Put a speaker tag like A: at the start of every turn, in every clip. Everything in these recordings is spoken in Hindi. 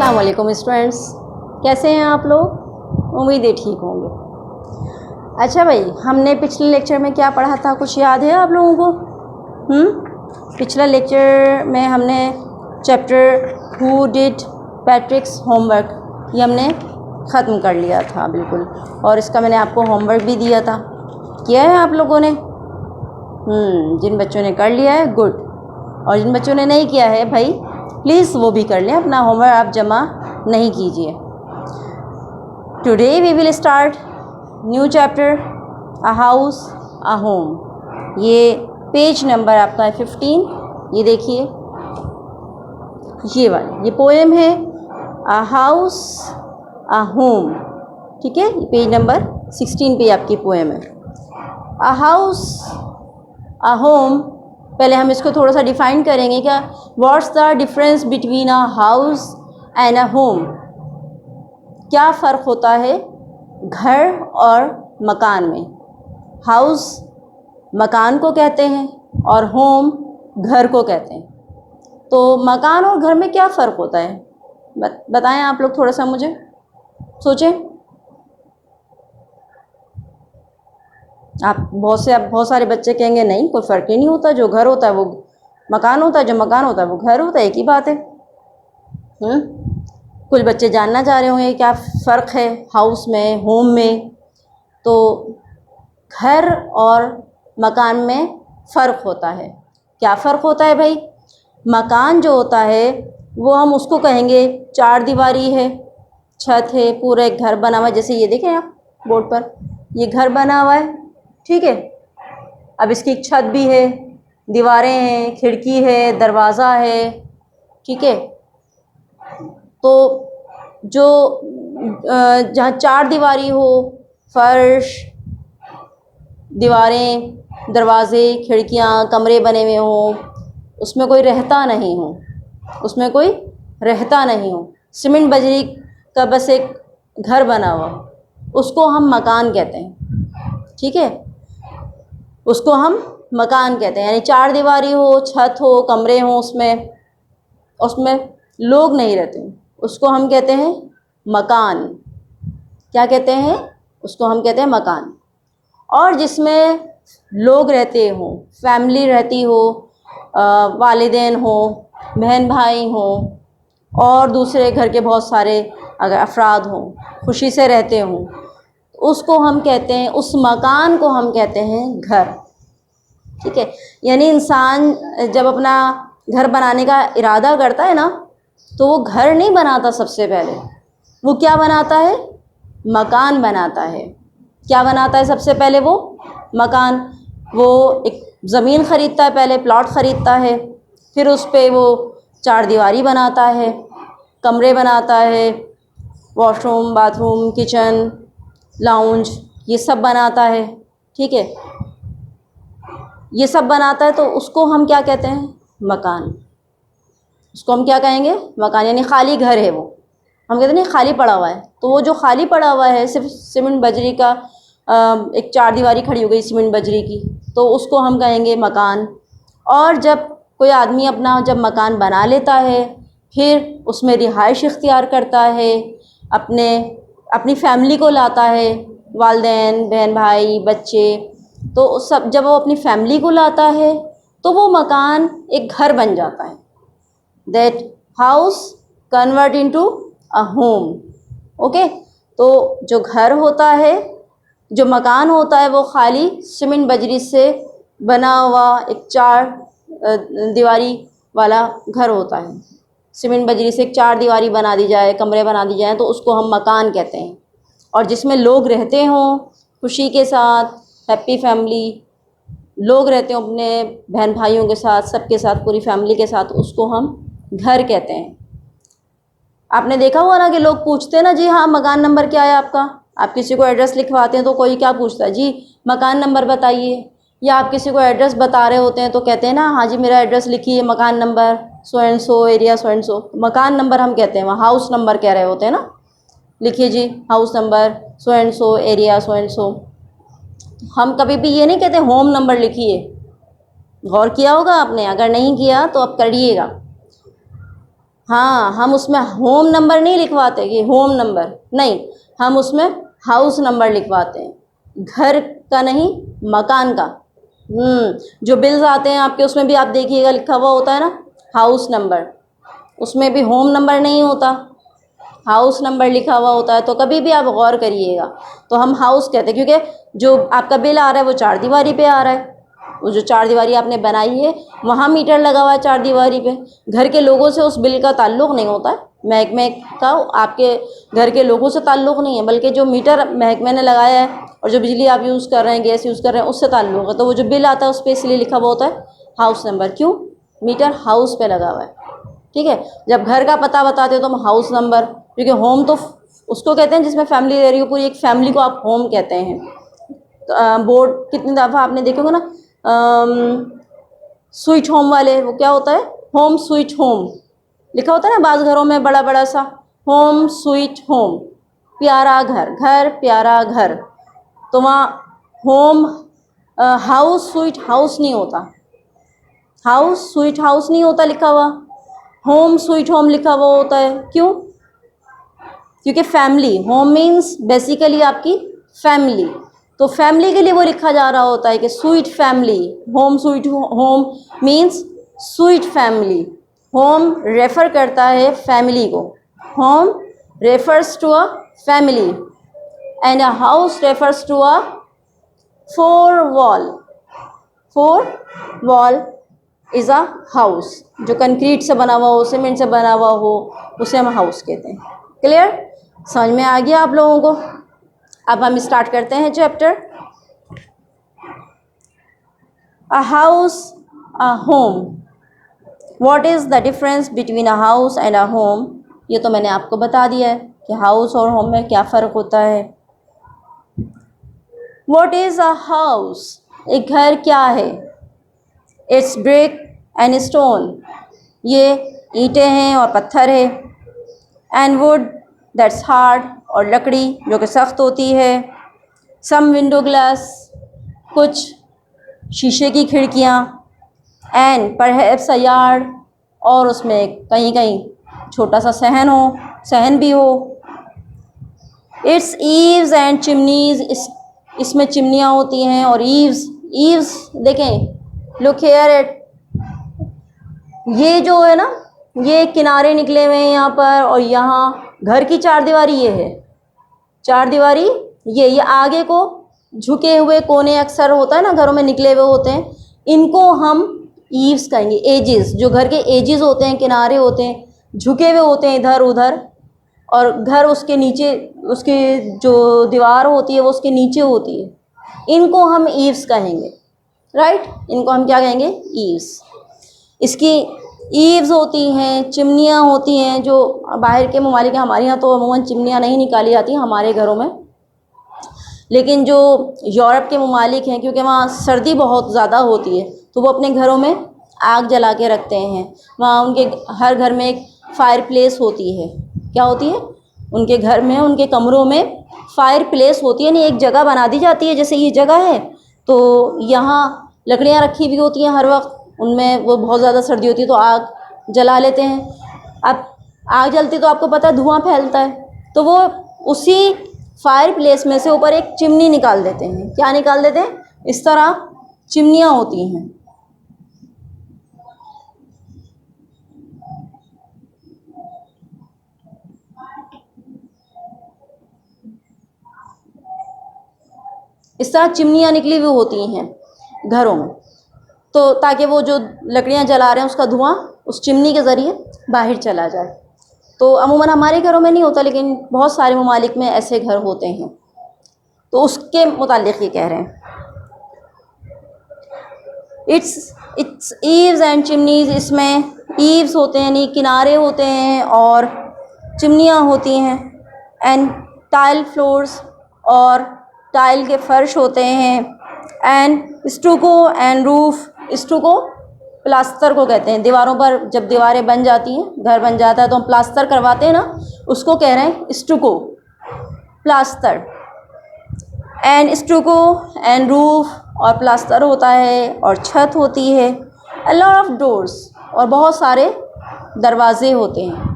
A: अस्सलाम वालेकुम स्टूडेंट्स, कैसे हैं आप लोग? उम्मीद है ठीक होंगे। अच्छा भाई, हमने पिछले लेक्चर में क्या पढ़ा था, कुछ याद है आप लोगों को? पिछला लेक्चर में हमने चैप्टर हु डिड पैट्रिक्स होमवर्क ये हमने ख़त्म कर लिया था बिल्कुल, और इसका मैंने आपको होमवर्क भी दिया था। किया है आप लोगों ने? जिन बच्चों ने कर लिया है गुड, और जिन बच्चों ने नहीं किया है भाई प्लीज़ वो भी कर लें, अपना होमवर्क आप जमा नहीं कीजिए। Today we will start new chapter a house a home. ये पेज नंबर आपका है 15। ये देखिए, ये वाली ये पोएम है अ हाउस अ होम, ठीक है। ये पेज नंबर 16 पे आपकी पोएम है अ हाउस अ होम। पहले हम इसको थोड़ा सा डिफ़ाइन करेंगे। क्या what's the difference between a house and a home? क्या फ़र्क होता है घर और मकान में? हाउस मकान को कहते हैं और होम घर को कहते हैं। तो मकान और घर में क्या फ़र्क होता है बताएं आप लोग, थोड़ा सा मुझे सोचें। आप बहुत सारे बच्चे कहेंगे नहीं, कोई फ़र्क ही नहीं होता, जो घर होता है वो मकान होता है, जो मकान होता है वो घर होता है, एक ही बात है। कुछ बच्चे जानना चाह रहे होंगे क्या फ़र्क है हाउस में होम में। तो घर और मकान में फ़र्क होता है। क्या फ़र्क होता है भाई? मकान जो होता है वो हम उसको कहेंगे चार दीवारी है, छत है, पूरा एक घर बना हुआ है। जैसे ये देखें आप बोर्ड पर, ये घर बना हुआ है, ठीक है। अब इसकी एक छत भी है, दीवारें हैं, खिड़की है, दरवाज़ा है, ठीक है। तो जो जहाँ चार दीवारी हो, फर्श, दीवारें, दरवाज़े, खिड़कियाँ, कमरे बने हुए हों, उसमें कोई रहता नहीं हो, उसमें कोई रहता नहीं हो, सीमेंट बजरी का बस एक घर बना हुआ, उसको हम मकान कहते हैं, ठीक है। उसको हम मकान कहते हैं। यानी चार दीवारी हो, छत हो, कमरे हों, उसमें लोग नहीं रहते, उसको हम कहते हैं मकान। क्या कहते हैं? उसको हम कहते हैं मकान। और जिसमें लोग रहते हों, फैमिली रहती हो, वालिदैन हो, बहन भाई हों, और दूसरे घर के बहुत सारे अगर अफराद हों, खुशी से रहते हों, उसको हम कहते हैं, उस मकान को हम कहते हैं घर, ठीक है। यानी इंसान जब अपना घर बनाने का इरादा करता है ना, तो वो घर नहीं बनाता, सबसे पहले वो क्या बनाता है? मकान बनाता है। क्या बनाता है सबसे पहले? वो मकान। वो एक ज़मीन ख़रीदता है, पहले प्लॉट ख़रीदता है, फिर उस पे वो चार दीवारी बनाता है, कमरे बनाता है, वॉशरूम, बाथरूम, किचन, लाउंज, ये सब बनाता है, ठीक है। ये सब बनाता है, तो उसको हम क्या कहते हैं? मकान। उसको हम क्या कहेंगे? मकान। यानी खाली घर है वो, हम कहते नहीं खाली पड़ा हुआ है। तो वो जो खाली पड़ा हुआ है, सिर्फ सीमेंट बजरी का एक चार दीवारी खड़ी हो गई सीमेंट बजरी की, तो उसको हम कहेंगे मकान। और जब कोई आदमी अपना जब मकान बना लेता है, फिर उसमें रिहाइश इख्तियार करता है, अपनी फैमिली को लाता है, वालिदैन, बहन भाई, बच्चे, तो सब जब वो अपनी फैमिली को लाता है तो वो मकान एक घर बन जाता है। That house convert into a home, okay. तो जो घर होता है, जो मकान होता है, वो खाली सीमेंट बजरी से बना हुआ एक चार दीवारी वाला घर होता है। सीमेंट बजरी से एक चार दीवारी बना दी जाए, कमरे बना दी जाए, तो उसको हम मकान कहते हैं। और जिसमें लोग रहते हों खुशी के साथ, हैप्पी फैमिली, लोग रहते हों अपने बहन भाइयों के साथ, सबके साथ, पूरी फैमिली के साथ, उसको हम घर कहते हैं। आपने देखा हुआ ना कि लोग पूछते हैं ना, जी हाँ मकान नंबर क्या है आपका? आप किसी को एड्रेस लिखवाते हैं तो कोई क्या पूछता है? जी मकान नंबर बताइए। या आप किसी को एड्रेस बता रहे होते हैं तो कहते हैं ना, हाँ जी मेरा एड्रेस लिखिए, मकान number so and so, area so and सो। मकान नंबर हम कहते हैं, वहाँ हाउस नंबर कह रहे होते हैं ना, लिखिए जी house number so and so, area so and so. हम कभी भी ये नहीं कहते होम नंबर लिखिए। गौर किया होगा आपने, अगर नहीं किया तो अब करिएगा। हाँ, हम उसमें होम नंबर नहीं लिखवाते कि होम नंबर, नहीं, हम उसमें हाउस नंबर लिखवाते हैं, घर का नहीं, मकान का। जो बिल्स आते हैं आपके, उसमें भी आप देखिएगा लिखा हुआ होता है ना हाउस नंबर, उसमें भी होम नंबर नहीं होता, हाउस नंबर लिखा हुआ होता है। तो कभी भी आप गौर करिएगा, तो हम हाउस कहते हैं क्योंकि जो आपका बिल आ रहा है वो चार दीवारी पे आ रहा है, वो जो चार दीवारी आपने बनाई है वहाँ मीटर लगा हुआ है चार दीवारी पे। घर के लोगों से उस बिल का ताल्लुक़ नहीं होता है, महकमे का आपके घर के लोगों से ताल्लुक़ नहीं है, बल्कि जो मीटर महकमे ने लगाया है और जो बिजली आप यूज़ कर रहे हैं, गैस यूज़ कर रहे हैं, उससे ताल्लुक़ है। तो वो जो बिल आता है उस पर इसलिए लिखा हुआ होता है हाउस नंबर। क्यों? मीटर हाउस पे लगा हुआ है, ठीक है। जब घर का पता बताते हो तो हम हाउस नंबर, क्योंकि होम तो उसको कहते हैं जिसमें फैमिली रह रही हो, पूरी एक फैमिली को आप होम कहते हैं। तो बोर्ड कितनी दफ़ा आपने देखे होंगे ना, स्वीट होम वाले, वो क्या होता है, होम स्वीट होम लिखा होता है ना बाज़ घरों में, बड़ा बड़ा सा होम स्वीट होम, प्यारा घर, घर प्यारा घर। तो वहाँ होम हाउस स्वीट हाउस नहीं होता, हाउस स्वीट हाउस नहीं होता लिखा हुआ, होम स्वीट होम लिखा हुआ होता है। क्यों? क्योंकि फैमिली, होम मीन्स बेसिकली आपकी फैमिली, तो फैमिली के लिए वो लिखा जा रहा होता है कि sweet family, home sweet home means sweet family. Home refer करता है फैमिली को, home refers to a family and a house refers to a four wall, four wall is a house. जो कंक्रीट से बना हुआ हो, सीमेंट से बना हुआ हो, उसे हम हाउस कहते हैं। क्लियर? समझ में आ गया आप लोगों को? अब हम स्टार्ट करते हैं chapter. A house, a home, what is the difference between a house and a home? ये तो मैंने आपको बता दिया है कि हाउस और होम में क्या फ़र्क होता है। What is a house? एक घर क्या है? इट्स ब्रिक एंड स्टोन, ये ईंटें हैं और पत्थर है। एंड वुड दैट्स हार्ड, और लकड़ी जो कि सख्त होती है। सम विंडो ग्लास, कुछ शीशे की खिड़कियाँ। एंड परहैप्स अ यार्ड, और उसमें कहीं कहीं छोटा सा सहन हो, सहन भी हो। इट्स ईव्स एंड चिमनीज, इसमें चिमनियाँ होती हैं और ईव्स, ईव्स देखें, लुक हियर एट, ये जो है ना, ये किनारे निकले हुए हैं यहाँ पर, और यहाँ घर की चार दीवारी ये है, चार दीवारी ये आगे को झुके हुए कोने अक्सर होता है ना घरों में निकले हुए होते हैं, इनको हम ईव्स कहेंगे। एजेस, जो घर के एजेस होते हैं, किनारे होते हैं, झुके हुए होते हैं इधर उधर, और घर उसके नीचे, उसके जो दीवार होती है वो उसके नीचे होती है, इनको हम ईव्स कहेंगे। राइट? इनको हम क्या कहेंगे? ईव्स। इसकी ईव्स होती हैं, चिमनियाँ होती हैं, जो बाहर के ममालिक, हमारे यहाँ तो अमूमन चिमनियाँ नहीं निकाली जाती हमारे घरों में, लेकिन जो यूरोप के ममालिक हैं, क्योंकि वहाँ सर्दी बहुत ज़्यादा होती है, तो वो अपने घरों में आग जला के रखते हैं। वहाँ उनके हर घर में एक फायर प्लेस होती है। क्या होती है? उनके घर में, उनके कमरों में फायर प्लेस होती है, नहीं एक जगह बना दी जाती है, जैसे ये जगह है तो यहाँ लकड़ियाँ रखी हुई होती हैं हर वक्त, उनमें वो बहुत ज़्यादा सर्दी होती है तो आग जला लेते हैं। अब आग जलती तो आपको पता है धुआं फैलता है, तो वो उसी फायर प्लेस में से ऊपर एक चिमनी निकाल देते हैं। क्या निकाल देते हैं? इस तरह चिमनियाँ होती हैं। इस तरह चिमनियाँ निकली हुई होती हैं घरों में, तो ताकि वो जो लकड़ियाँ जला रहे हैं उसका धुआं उस चिमनी के ज़रिए बाहर चला जाए। तो अमूमन हमारे घरों में नहीं होता, लेकिन बहुत सारे ममालिक में ऐसे घर होते हैं, तो उसके मुतालिक ये कह रहे हैं। इट्स ईव्स एंड चिमनीज, इसमें ईव्स होते हैं यानी किनारे होते हैं और चिमनियाँ होती हैं। एंड टाइल फ्लोर्स, और टाइल के फर्श होते हैं। And stucco and roof, stucco plaster को कहते हैं। दीवारों पर जब दीवारें बन जाती हैं, घर बन जाता है तो हम प्लास्टर करवाते हैं ना, उसको कह रहे हैं stucco, plaster. And stucco and roof, और प्लास्टर होता है और छत होती है। अ लॉट ऑफ डोर्स, और बहुत सारे दरवाजे होते हैं।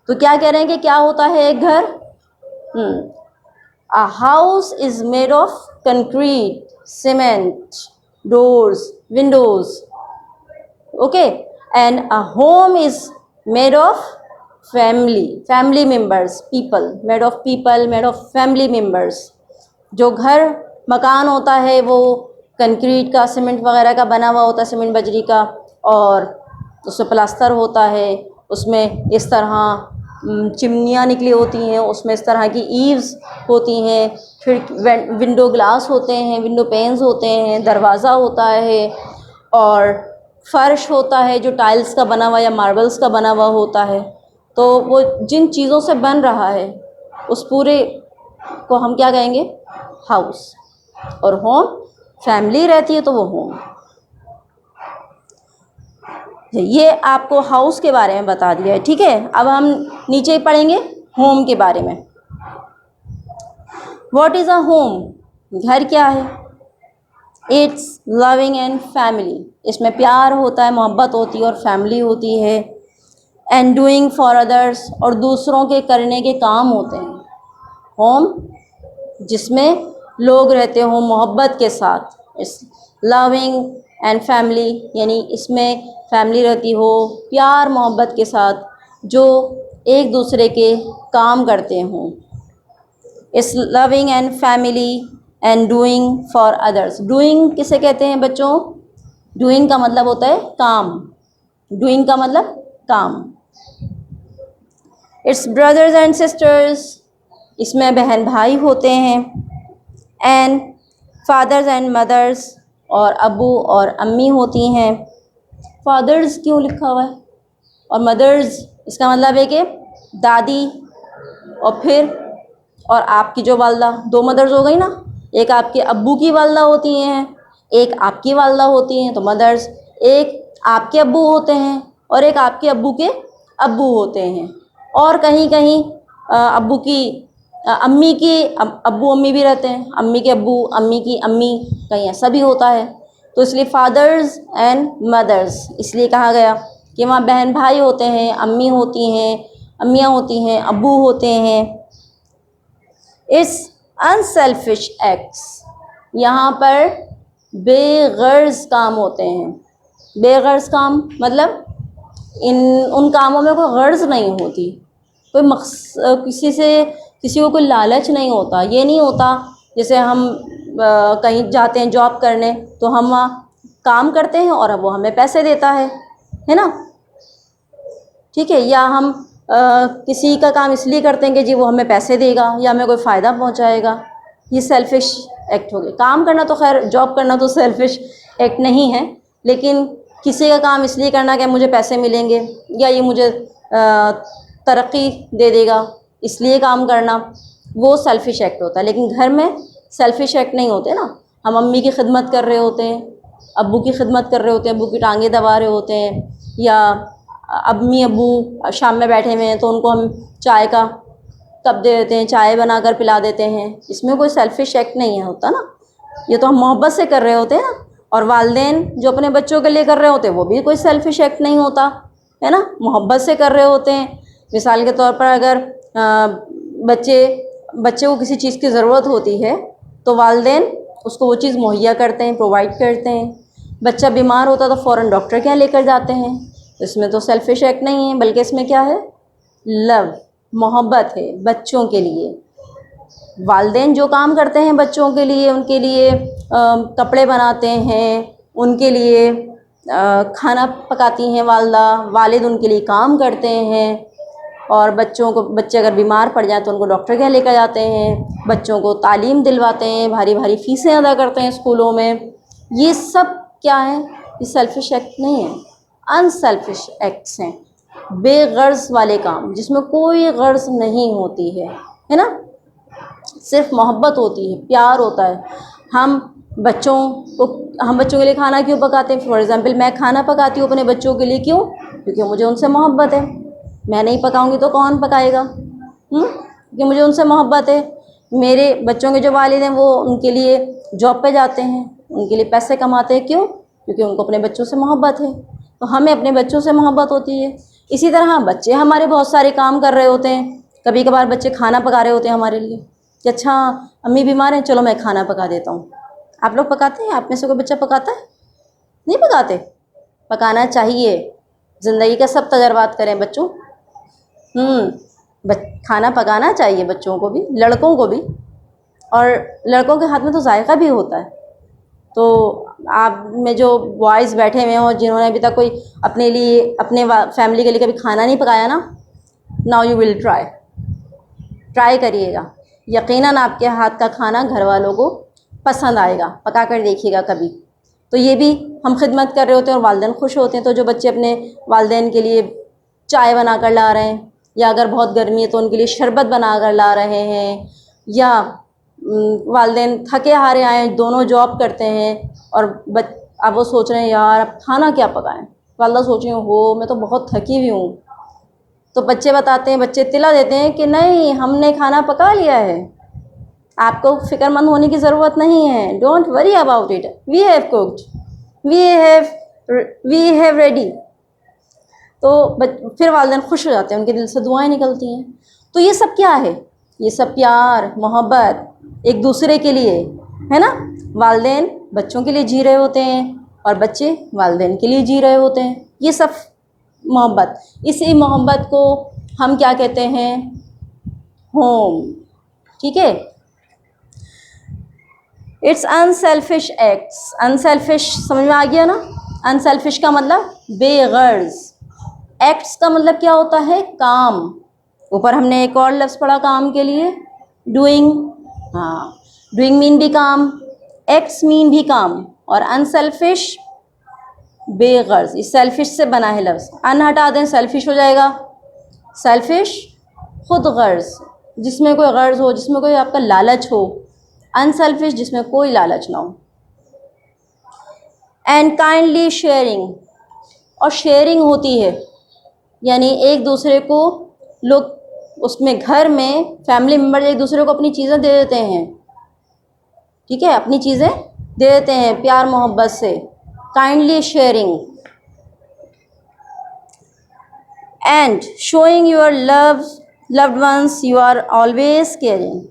A: तो क्या कह रहे हैं कि क्या होता है एक घर? A house is made of concrete, cement, doors, Windows, okay, and a home is made of family members, people, made of people, made of family members. जो घर मकान होता है वो कंक्रीट का, सीमेंट वगैरह का बना हुआ होता है, सीमेंट बजरी का, और उसमें प्लास्टर होता है, उसमें इस तरह चिमनियाँ निकली होती हैं, उसमें इस तरह की ईव्स होती हैं, फिर विंडो ग्लास होते हैं, विंडो पेन्स होते हैं, दरवाज़ा होता है, और फर्श होता है जो टाइल्स का बना हुआ या मार्बल्स का बना हुआ होता है। तो वो जिन चीज़ों से बन रहा है उस पूरे को हम क्या कहेंगे? हाउस। और होम, फैमिली रहती है तो वो होम। ये आपको हाउस के बारे में बता दिया है, ठीक है। अब हम नीचे पढ़ेंगे होम के बारे में। What is a home? घर क्या है? इट्स लविंग एंड फैमिली, इसमें प्यार होता है, मोहब्बत होती है और फैमिली होती है। एंड डूइंग फॉर अदर्स, और दूसरों के करने के काम होते हैं। होम जिसमें लोग रहते हो मोहब्बत के साथ। इस लविंग एंड फैमिली यानी इसमें फैमिली रहती हो प्यार मोहब्बत के साथ, जो एक दूसरे के काम करते हों। इस loving and family and doing for others. Doing किसे कहते हैं बच्चों? डूइंग का मतलब होता है काम। डूइंग का मतलब काम। इट्स ब्रदर्स एंड सिस्टर्स, इसमें बहन भाई होते हैं। एंड फादर्स एंड मदर्स, और अबू और अम्मी होती हैं। फादर्स क्यों लिखा हुआ है और मदर्स? इसका मतलब है कि दादी और फिर और आपकी जो वालदा, दो मदर्स हो गई ना। एक आपके अब्बू की वालदा होती हैं, एक आपकी वालदा होती हैं, तो मदर्स। एक आपके अब्बू होते हैं और एक आपके अब्बू के अब्बू होते हैं। और कहीं कहीं अब्बू की अम्मी की अब्बू अम्मी भी रहते हैं, अम्मी के अब्बू, अम्मी की अम्मी, कहीं ऐसा भी होता है। तो इसलिए फादर्स एंड मदर्स इसलिए कहा गया कि वहाँ बहन भाई होते हैं, अम्मी होती हैं, अम्मियाँ होती हैं, अब्बू होते हैं। इस अनसेल्फिश एक्ट्स, यहाँ पर बेगर्ज काम होते हैं। बेगर्ज काम मतलब उन कामों में कोई गर्ज नहीं होती, कोई किसी को कोई लालच नहीं होता। ये नहीं होता जैसे हम कहीं जाते हैं जॉब करने, तो हम वहाँ काम करते हैं और वो हमें पैसे देता है ना, ठीक है। या हम किसी का काम इसलिए करते हैं कि जी वो हमें पैसे देगा या हमें कोई फ़ायदा पहुंचाएगा। ये सेल्फिश एक्ट हो गया। काम करना तो खैर, जॉब करना तो सेल्फिश एक्ट नहीं है, लेकिन किसी का काम इसलिए करना कि मुझे पैसे मिलेंगे या ये मुझे तरक्की दे देगा, इसलिए काम करना, वो सेल्फिश एक्ट होता है। लेकिन घर में सेल्फिश एक्ट नहीं होते ना। हम अम्मी की खिदमत कर रहे होते हैं, अब्बू की खिदमत कर रहे होते हैं, अब्बू की टांगें दबा रहे होते हैं, या अम्मी अब्बू शाम में बैठे हुए हैं तो उनको हम चाय का कप दे देते हैं, चाय बनाकर पिला देते हैं। इसमें कोई सेल्फिश एक्ट नहीं है होता ना, ये तो हम मोहब्बत से कर रहे होते हैं ना। और वालिदैन जो अपने बच्चों के लिए कर रहे होते हैं वो भी कोई सेल्फिश एक्ट नहीं होता है ना, मोहब्बत से कर रहे होते हैं। मिसाल के तौर पर अगर बच्चे को किसी चीज़ की ज़रूरत होती है तो वालिदैन उसको वो चीज़ मुहैया करते हैं, प्रोवाइड करते हैं। बच्चा बीमार होता तो फ़ौरन डॉक्टर के यहाँ लेकर जाते हैं। इसमें तो सेल्फिश एक्ट नहीं है, बल्कि इसमें क्या है? लव, मोहब्बत है बच्चों के लिए। वालिदैन जो काम करते हैं बच्चों के लिए, उनके लिए कपड़े बनाते हैं, उनके लिए खाना पकाती हैं वालदा, वालिद उनके लिए काम करते हैं। और बच्चे अगर बीमार पड़ जाए तो उनको डॉक्टर के यहाँ लेकर जाते हैं, बच्चों को तालीम दिलवाते हैं, भारी भारी फीसें अदा करते हैं स्कूलों में। ये सब क्या है? ये सेल्फिश एक्ट नहीं है, अनसेल्फिश एक्ट्स हैं, बेगर्ज वाले काम जिसमें कोई गर्ज नहीं होती है ना, सिर्फ मोहब्बत होती है, प्यार होता है। हम बच्चों के लिए खाना क्यों पकाते हैं? फॉर एग्ज़ाम्पल मैं खाना पकाती हूँ अपने बच्चों के लिए, क्यों? क्योंकि मुझे उनसे मोहब्बत है। मैं नहीं पकाऊंगी तो कौन पकाएगा? क्योंकि मुझे उनसे मोहब्बत है। मेरे बच्चों के जो वालिद हैं वो उनके लिए जॉब पे जाते हैं, उनके लिए पैसे कमाते हैं, क्यों? क्योंकि उनको अपने बच्चों से मोहब्बत है। तो हमें अपने बच्चों से मोहब्बत होती है। इसी तरह बच्चे हमारे बहुत सारे काम कर रहे होते हैं। कभी कभार बच्चे खाना पका रहे होते हैं हमारे लिए कि अच्छा अम्मी बीमार हैं, चलो मैं खाना पका देता हूँ। आप लोग पकाते हैं? आप में से कोई बच्चा पकाता है? नहीं पकाते? पकाना चाहिए। ज़िंदगी का सब तजर्बात करें बच्चों। खाना पकाना चाहिए बच्चों को भी, लड़कों को भी, और लड़कों के हाथ में तो जायका भी होता है। तो आप में जो बॉयज़ बैठे हुए हों जिन्होंने अभी तक कोई अपने लिए, अपने फैमिली के लिए कभी खाना नहीं पकाया ना, नाउ यू विल ट्राई करिएगा। यकीनन आपके हाथ का खाना घर वालों को पसंद आएगा, पका कर देखिएगा कभी। तो ये भी हम खिदमत कर रहे होते हैं और वालिदैन खुश होते हैं। तो जो बच्चे अपने वालिदैन के लिए चाय बना कर ला रहे हैं, या अगर बहुत गर्मी है तो उनके लिए शरबत बना कर ला रहे हैं, या वालिदैन थके हारे आए, दोनों जॉब करते हैं और अब वो सोच रहे हैं यार अब खाना क्या पकाएं। वालिदा सोच रही हो मैं तो बहुत थकी हुई हूँ। तो बच्चे बताते हैं, बच्चे तिला देते हैं कि नहीं हमने खाना पका लिया है, आपको फ़िक्रमंद होने की ज़रूरत नहीं है, don't worry about it, we have cooked, we have ready. तो फिर वालिदैन खुश हो जाते हैं, उनके दिल से दुआएं निकलती हैं। तो ये सब क्या है? ये सब प्यार मोहब्बत एक दूसरे के लिए है ना। वालिदैन बच्चों के लिए जी रहे होते हैं और बच्चे वालिदैन के लिए जी रहे होते हैं। ये सब मोहब्बत, इसी मोहब्बत को हम क्या कहते हैं? होम। ठीक है। It's unselfish acts. अनसेल्फिश समझ में आ गया ना? अनसेल्फिश का मतलब बेगर्ज, एक्ट्स का मतलब क्या होता है? काम। ऊपर हमने एक और लफ्ज़ पढ़ा काम के लिए, डूइंग। हाँ, डूइंग मीन भी काम, एक्ट्स मीन भी काम, और अनसेल्फिश बेगर्ज। इस सेल्फिश से बना है लफ्ज़, अन हटा दें सेल्फिश हो जाएगा। सेल्फिश खुद गर्ज, जिसमें कोई गर्ज हो, जिसमें कोई आपका लालच हो। अनसेल्फिश जिसमें कोई लालच ना हो। एंड काइंडली शेयरिंग, और शेयरिंग होती है, यानी एक दूसरे को लोग उसमें घर में फैमिली मेम्बर एक दूसरे को अपनी चीज़ें दे देते हैं। ठीक है, अपनी चीज़ें दे देते हैं प्यार मोहब्बत से। Kindly sharing. And showing your loved ones you are always caring.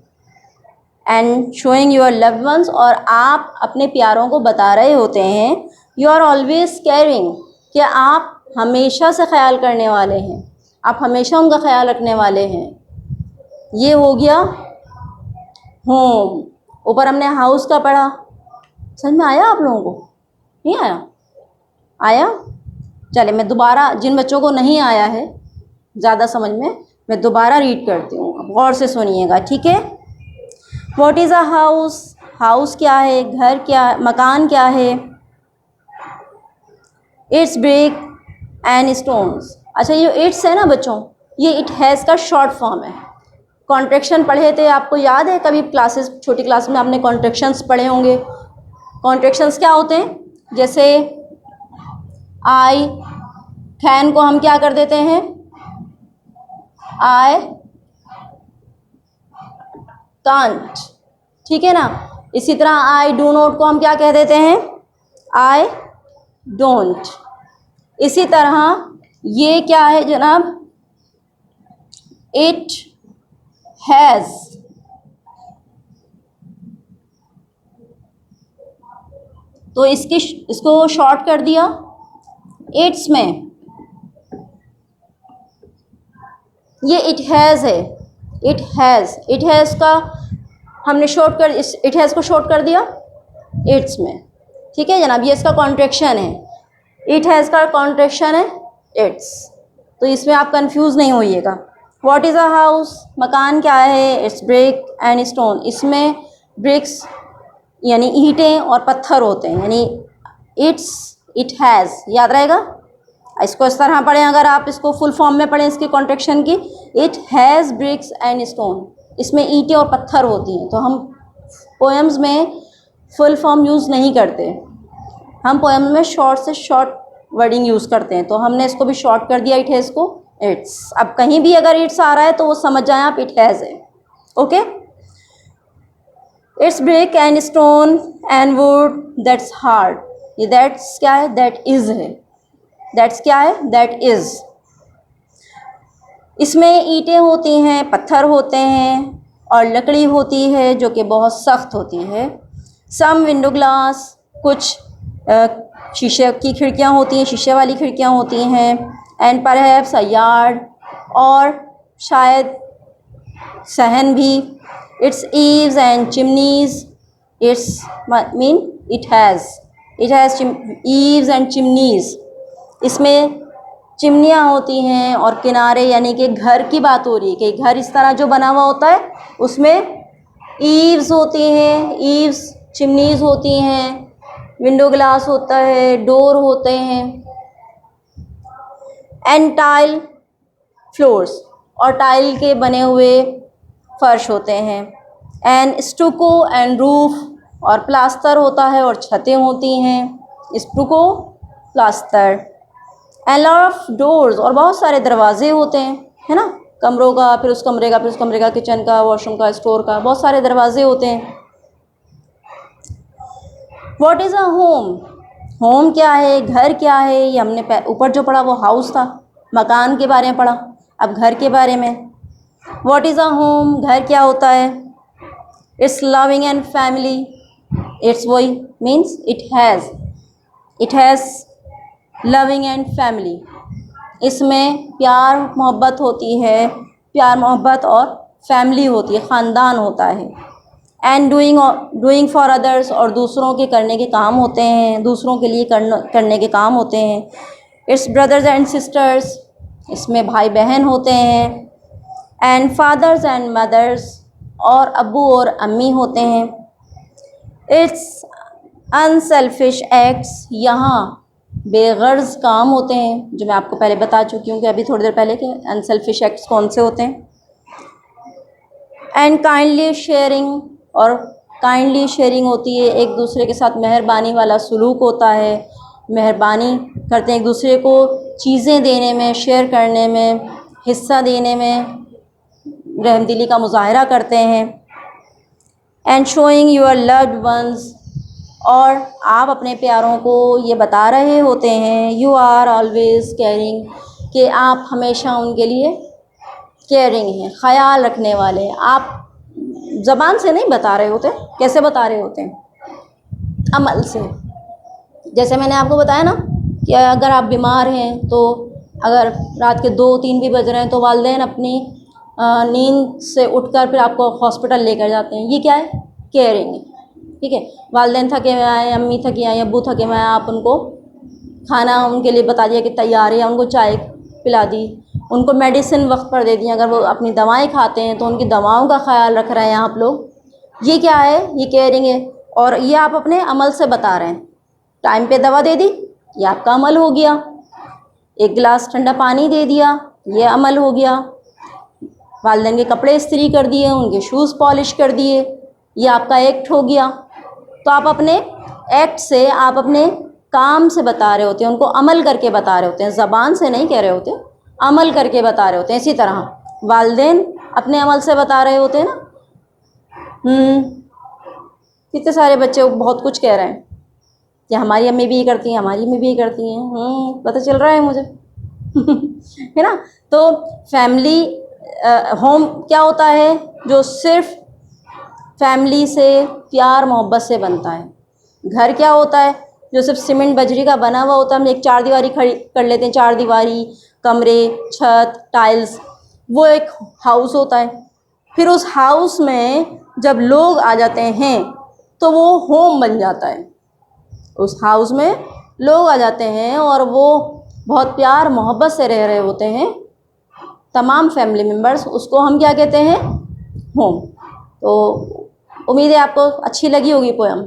A: And showing your loved ones, और आप अपने प्यारों को बता रहे होते हैं, यू आर ऑलवेज केयरिंग, कि आप हमेशा से ख्याल करने वाले हैं, आप हमेशा उनका ख्याल रखने वाले हैं। ये हो गया होम। ऊपर हमने हाउस का पढ़ा। समझ में आया आप लोगों को? नहीं आया? आया? चले मैं दोबारा, जिन बच्चों को नहीं आया है ज़्यादा समझ में, मैं दोबारा रीड करती हूँ, अब गौर से सुनिएगा। ठीक है। What is a house? House क्या है? घर क्या, मकान क्या है? It's brick and stones. अच्छा, ये इट्स है ना बच्चों, ये इट हैज़ का शॉर्ट फॉर्म है। कॉन्ट्रैक्शन पढ़े थे, आपको याद है? कभी क्लासेस, छोटी क्लास में आपने कॉन्ट्रैक्शंस पढ़े होंगे। कॉन्ट्रैक्शंस क्या होते हैं? जैसे आई, कैन को हम क्या कर देते हैं? I can't. ठीक है ना। इसी तरह आई डू नॉट को हम क्या कह देते हैं? I don't. इसी तरह ये क्या है जनाब? It has. तो इसको शॉर्ट कर दिया इट्स में, ये इट हैज़ है। इट हैज़ का हमने शॉर्ट कर, इस इट हैज़ को शॉर्ट कर दिया इट्स में। ठीक है जनाब, ये इसका कॉन्ट्रैक्शन है। इट हैज़ का कॉन्ट्रैक्शन है इट्स। तो इसमें आप कंफ्यूज नहीं होइएगा। What is a house? मकान क्या है? It's brick and stone. इसमें ब्रिक्स यानी ईंटें और पत्थर होते हैं, यानी इट हैज़, याद रहेगा। इसको इस तरह पढ़ें, अगर आप इसको फुल फॉर्म में पढ़ें इसकी कॉन्ट्रैक्शन की, it has bricks and stone. इसमें ईंटें और पत्थर होती हैं। तो हम पोएम्स में फुल फॉर्म यूज़ नहीं करते, हम पोएम में शॉर्ट से शॉर्ट वर्डिंग यूज़ करते हैं। तो हमने इसको भी शॉर्ट कर दिया इट हैज़ को इट्स। अब कहीं भी अगर इट्स आ रहा है तो वो समझ जाएं आप इट हैज़ है। Okay. It's brick and stone and would that's hard. ये दैट्स क्या है? दैट इज़ है। दैट्स क्या है? That is. इसमें ईंटें होती हैं, पत्थर होते हैं और लकड़ी होती है जो कि बहुत सख्त होती है। सम विंडो ग्लास, कुछ शीशे की खिड़कियाँ होती हैं, शीशे वाली खिड़कियाँ होती हैं। एंड परहैप्स अ यार्ड, और शायद सहन भी। It's eaves and chimneys, it's mean it has eaves and chimneys. इसमें चिमनियाँ होती हैं और किनारे, यानी कि घर की बात हो रही है कि घर इस तरह जो बना हुआ होता है उसमें ईव्स होती हैं, ईव्स चिमनीज होती हैं, विंडो ग्लास होता है, डोर होते हैं। एंड टाइल फ्लोर्स, और टाइल के बने हुए फर्श होते हैं। एंड स्टुको एंड रूफ, और प्लास्टर होता है और छतें होती हैं। Stucco, plaster. And lot of doors, और बहुत सारे दरवाजे होते हैं, है ना, कमरों का, फिर उस कमरे का, फिर उस कमरे का, किचन का, वॉशरूम का, स्टोर का, बहुत सारे दरवाजे होते हैं। What is a home? Home क्या है, घर क्या है? ये हमने ऊपर जो पढ़ा वो हाउस था, मकान के बारे में पढ़ा। अब घर के बारे में, व्हाट इज़ अ होम, घर क्या होता है? It's loving and family, it's वही means it has loving and family. इसमें प्यार मोहब्बत होती है, प्यार मोहब्बत और फैमिली होती है, ख़ानदान होता है। एंड डूइंग फॉर अदर्स, और दूसरों के करने के काम होते हैं, दूसरों के लिए करने के काम होते हैं। इट्स ब्रदर्स एंड सिस्टर्स, इसमें भाई बहन होते हैं। एंड फादर्स एंड मदर्स, और अब्बू और अम्मी होते हैं। इट्स अनसेल्फिश एक्ट्स, यहाँ बेगर्ज काम होते हैं, जो मैं आपको पहले बता चुकी हूँ कि अभी थोड़ी देर पहले कि अनसेल्फिश एक्ट्स कौन से होते हैं। एंड काइंडली शेयरिंग, और काइंडली शेयरिंग होती है, एक दूसरे के साथ मेहरबानी वाला सलूक होता है, मेहरबानी करते हैं एक दूसरे को चीज़ें देने में, शेयर करने में, हिस्सा देने में, रहमदिली का मुजाहरा करते हैं। And showing your loved ones, और आप अपने प्यारों को ये बता रहे होते हैं, यू आर ऑलवेज़ केयरिंग, कि आप हमेशा उनके लिए केयरिंग हैं, ख़याल रखने वाले। आप ज़बान से नहीं बता रहे होते, कैसे बता रहे होते हैं? अमल से। जैसे मैंने आपको बताया ना कि अगर आप बीमार हैं, तो अगर रात के 2-3 भी बज रहे हैं तो वालिदैन अपनी नींद से उठकर फिर आपको हॉस्पिटल लेकर जाते हैं। ये क्या है? केयरिंग है, ठीक है। वालिदैन थके हुए आए, अम्मी थकी आई, अब्बू थके हुए आए, आप उनको खाना उनके लिए बता दिया कि तैयार है, या उनको चाय पिला दी, उनको मेडिसिन वक्त पर दे दी। अगर वो अपनी दवाएं खाते हैं तो उनकी दवाओं का ख्याल रख रहे हैं आप लोग। ये क्या है? ये केयरिंग है। और ये आप अपने अमल से बता रहे हैं। टाइम पे दवा दे दी, ये आपका अमल हो गया। एक गिलास ठंडा पानी दे दिया, ये अमल हो गया। वालिदैन के कपड़े इस्त्री कर दिए, उनके शूज़ पॉलिश कर दिए, ये आपका एक्ट हो गया। तो आप अपने एक्ट से, आप अपने काम से बता रहे होते हैं, उनको अमल करके बता रहे होते हैं, ज़बान से नहीं कह रहे होते, अमल करके बता रहे होते हैं। इसी तरह वालिदैन अपने अमल से बता रहे होते हैं ना। कितने सारे बच्चे बहुत कुछ कह रहे हैं कि हमारी अम्मी भी ये करती हैं, हमारी अम्मी भी ये करती हैं। पता चल रहा है मुझे है ना। तो फैमिली होम क्या होता है? जो सिर्फ फैमिली से, प्यार मोहब्बत से बनता है। घर क्या होता है? जो सिर्फ सीमेंट बजरी का बना हुआ होता है। हम एक चार दीवारी खड़ी कर लेते हैं, चार दीवारी, कमरे, छत, टाइल्स, वो एक हाउस होता है। फिर उस हाउस में जब लोग आ जाते हैं तो वो होम बन जाता है। उस हाउस में लोग आ जाते हैं और वो बहुत प्यार मोहब्बत से रह रहे होते हैं, तमाम फैमिली मेम्बर्स। उसको हम क्या कहते हैं? होम। तो उम्मीद है आपको अच्छी लगी होगी पोएम।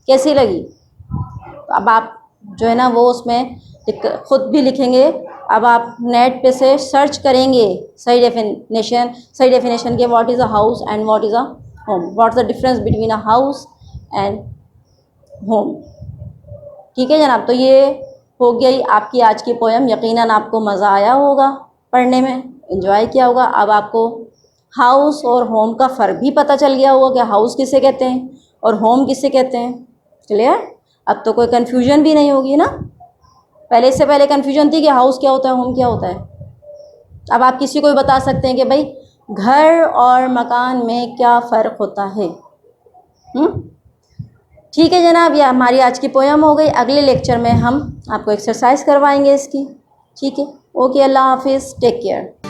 A: कैसी लगी? अब आप जो है ना वो उसमें खुद भी लिखेंगे। अब आप नेट पे से सर्च करेंगे सही डेफिनेशन के, what is a house and what is a home, what's the difference between a house and home. ठीक है जनाब, तो ये हो गई आपकी आज की पोएम। यकीनन आपको मज़ा आया होगा पढ़ने में, एंजॉय किया होगा। अब आपको हाउस और होम का फ़र्क भी पता चल गया होगा कि हाउस किसे कहते हैं और होम किसे कहते हैं। क्लियर? अब तो कोई कन्फ्यूजन भी नहीं होगी ना। पहले, इससे पहले कन्फ्यूजन थी कि हाउस क्या होता है, होम क्या होता है। अब आप किसी को भी बता सकते हैं कि भाई घर और मकान में क्या फ़र्क होता है। ठीक है जनाब, ये हमारी आज की पोयम हो गई। अगले लेक्चर में हम आपको एक्सरसाइज करवाएंगे इसकी। ठीक है, ओके, अल्लाह हाफिज़, टेक केयर।